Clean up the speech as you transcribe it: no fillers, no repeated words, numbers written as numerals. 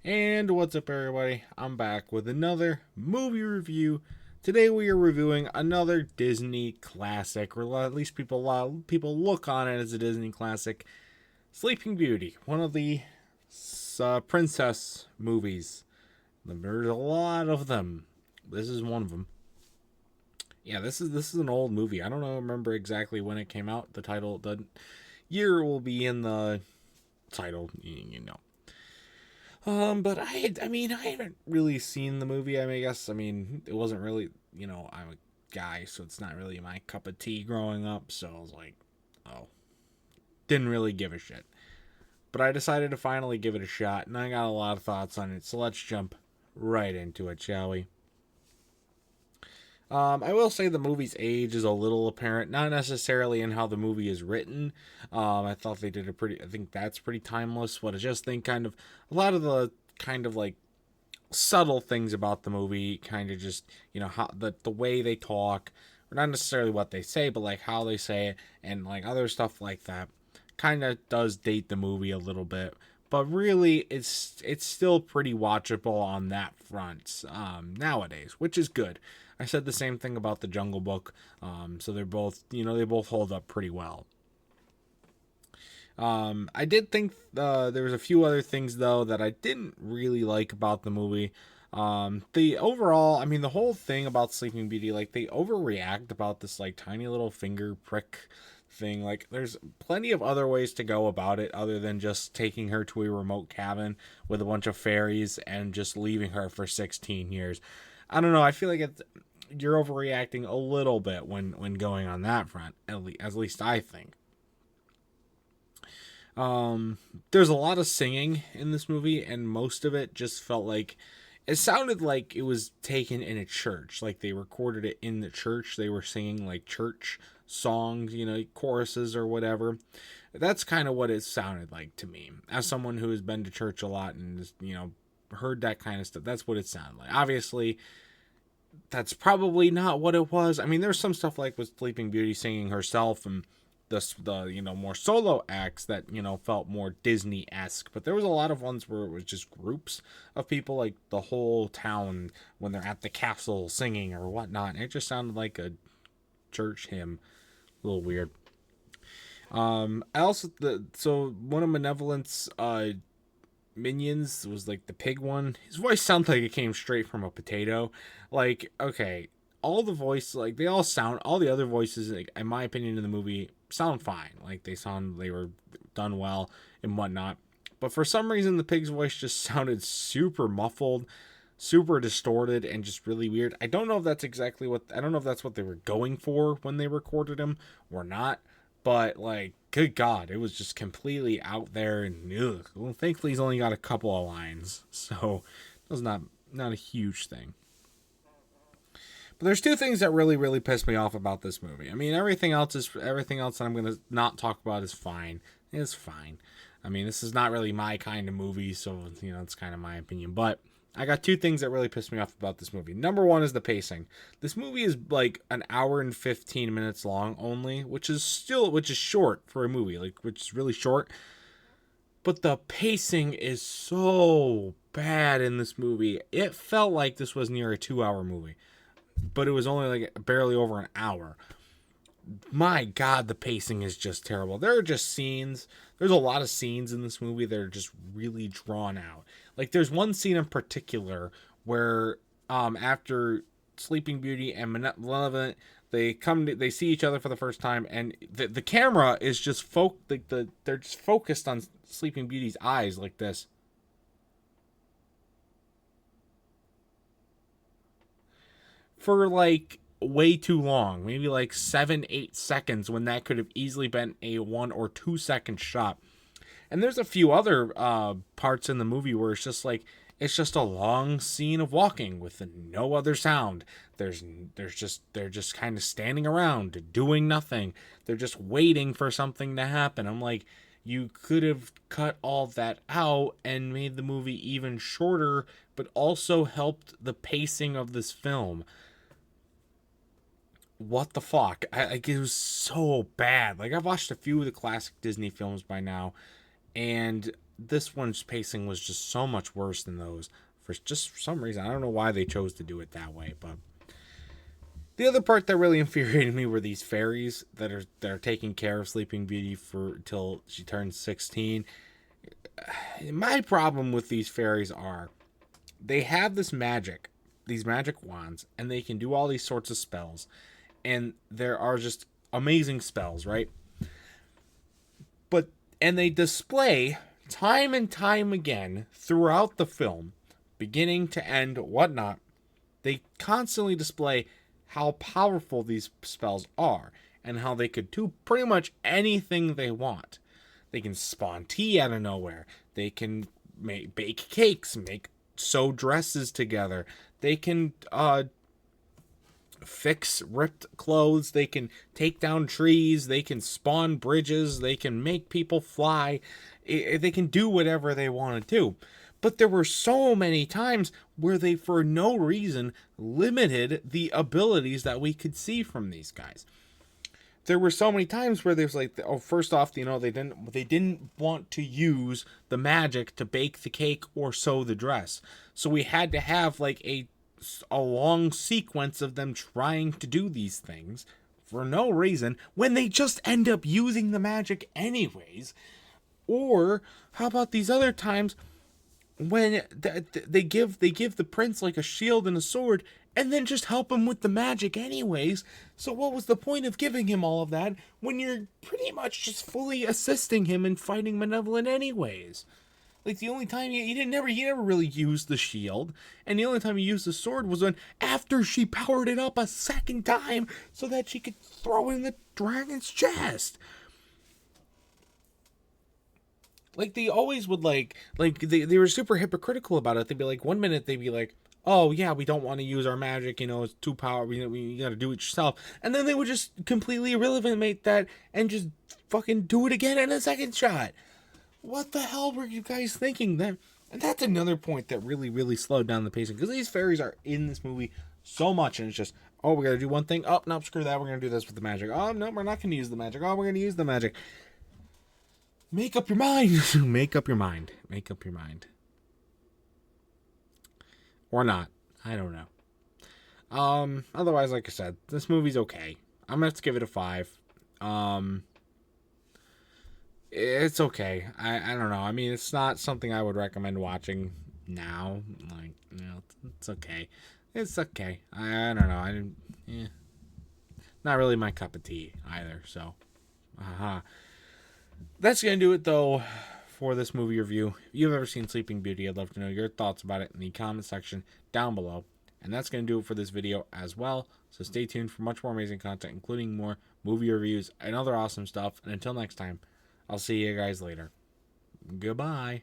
And what's up, everybody? I'm back with another movie review. Today we are reviewing another Disney classic, or at least people look on it as a Disney classic, Sleeping Beauty, one of the princess movies. There's a lot of them. This is one of them. Yeah, this is an old movie. I don't remember exactly when it came out. The year will be in the title, you know. But I haven't really seen the movie. It wasn't really, I'm a guy, so it's not really my cup of tea growing up. So I was like, oh, didn't really give a shit. But I decided to finally give it a shot, and I got a lot of thoughts on it. So let's jump right into it, shall we? I will say the movie's age is a little apparent, not necessarily in how the movie is written. I thought they did I think that's pretty timeless. What I just think kind of, a lot of the kind of like subtle things about the movie, kind of just, how the way they talk, or not necessarily what they say, but like how they say it, and like other stuff like that, kind of does date the movie a little bit. But really, it's still pretty watchable on that front nowadays, which is good. I said the same thing about the Jungle Book, so they're both, they both hold up pretty well. I did think there was a few other things though that I didn't really like about the movie. The overall, the whole thing about Sleeping Beauty, like they overreact about this like tiny little finger prick thing. Like there's plenty of other ways to go about it other than just taking her to a remote cabin with a bunch of fairies and just leaving her for 16 years. I don't know. I feel like you're overreacting a little bit when going on that front. At least I think. There's a lot of singing in this movie, and most of it just felt like it sounded like it was taken in a church. Like they recorded it in the church. They were singing like church songs, choruses or whatever. That's kind of what it sounded like to me. As someone who has been to church a lot and heard that kind of stuff, that's what it sounded like. Obviously, that's probably not what it was. There's some stuff like with Sleeping Beauty singing herself and the more solo acts that felt more Disney-esque, but there was a lot of ones where it was just groups of people, like the whole town when they're at the castle singing or whatnot. It just sounded like a church hymn. A little weird. I also so one of Malevolent's minions was like the pig one. His voice sounds like it came straight from a potato. Like, okay, all the other voices, like, in my opinion, in the movie sound fine. Like they were done well and whatnot. But for some reason, the pig's voice just sounded super muffled, super distorted, and just really weird. I don't know if that's what they were going for when they recorded him or not. But like, good God, it was just completely out there and ugh. Well, thankfully he's only got a couple of lines, so it was not a huge thing. But there's two things that really, really pissed me off about this movie. Everything else that I'm gonna not talk about is fine. It's fine. This is not really my kind of movie, so it's kind of my opinion. But I got two things that really pissed me off about this movie. Number one is the pacing. This movie is like an hour and 15 minutes long only, which is short for a movie, like which is really short. But the pacing is so bad in this movie. It felt like this was near a 2-hour movie, but it was only like barely over an hour. My God, the pacing is just terrible. There are just scenes. There's a lot of scenes in this movie that are just really drawn out. Like there's one scene in particular where after Sleeping Beauty and Malevolent, they see each other for the first time, and the camera is just they're just focused on Sleeping Beauty's eyes like this for like way too long, maybe like 7-8 seconds, when that could have easily been a 1 or 2 second shot. And there's a few other parts in the movie where it's just a long scene of walking with no other sound. They're just kind of standing around doing nothing. They're just waiting for something to happen. I'm like, you could have cut all that out and made the movie even shorter, but also helped the pacing of this film. What the fuck? It was so bad. Like, I've watched a few of the classic Disney films by now, and this one's pacing was just so much worse than those for some reason. I don't know why they chose to do it that way, but the other part that really infuriated me were these fairies that are taking care of Sleeping Beauty for till she turns 16. My problem with these fairies are they have these magic wands, and they can do all these sorts of spells, and there are just amazing spells, right? And they display time and time again throughout the film, beginning to end, whatnot. They constantly display how powerful these spells are and how they could do pretty much anything they want. They can spawn tea out of nowhere. They can bake cakes, sew dresses together. They can fix ripped clothes. They can take down trees. They can spawn bridges. They can make people fly. They can do whatever they want to do. But there were so many times where they, for no reason, limited the abilities that we could see from these guys. There were so many times where there's like, oh, first off, you know, they didn't want to use the magic to bake the cake or sew the dress. So we had to have like a long sequence of them trying to do these things for no reason when they just end up using the magic anyways. Or how about these other times when they give the prince like a shield and a sword and then just help him with the magic anyways? So what was the point of giving him all of that when you're pretty much just fully assisting him in fighting Malevolent anyways? Like, the only time he never really used the shield, and the only time he used the sword was when after she powered it up a second time so that she could throw in the dragon's chest. Like, they always would they were super hypocritical about it. They'd be like, one minute they'd be like, oh yeah, we don't want to use our magic, you know, it's too powerful, we gotta do it yourself. And then they would just completely irrelevant that and just fucking do it again in a second shot. What the hell were you guys thinking then? And that's another point that really, really slowed down the pacing, because these fairies are in this movie so much, and it's just, oh, we gotta do one thing. Oh, no, screw that. We're gonna do this with the magic. Oh, no, we're not gonna use the magic. Oh, we're gonna use the magic. Make up your mind. Make up your mind. Make up your mind. Or not. I don't know. Otherwise, like I said, this movie's okay. I'm gonna have to give it a 5. It's okay. I don't know. I mean, it's not something I would recommend watching now. Like, you know, it's okay. It's okay. I don't know. Not really my cup of tea either. So, that's gonna do it though for this movie review. If you've ever seen Sleeping Beauty, I'd love to know your thoughts about it in the comment section down below. And that's gonna do it for this video as well. So stay tuned for much more amazing content, including more movie reviews and other awesome stuff. And until next time, I'll see you guys later. Goodbye.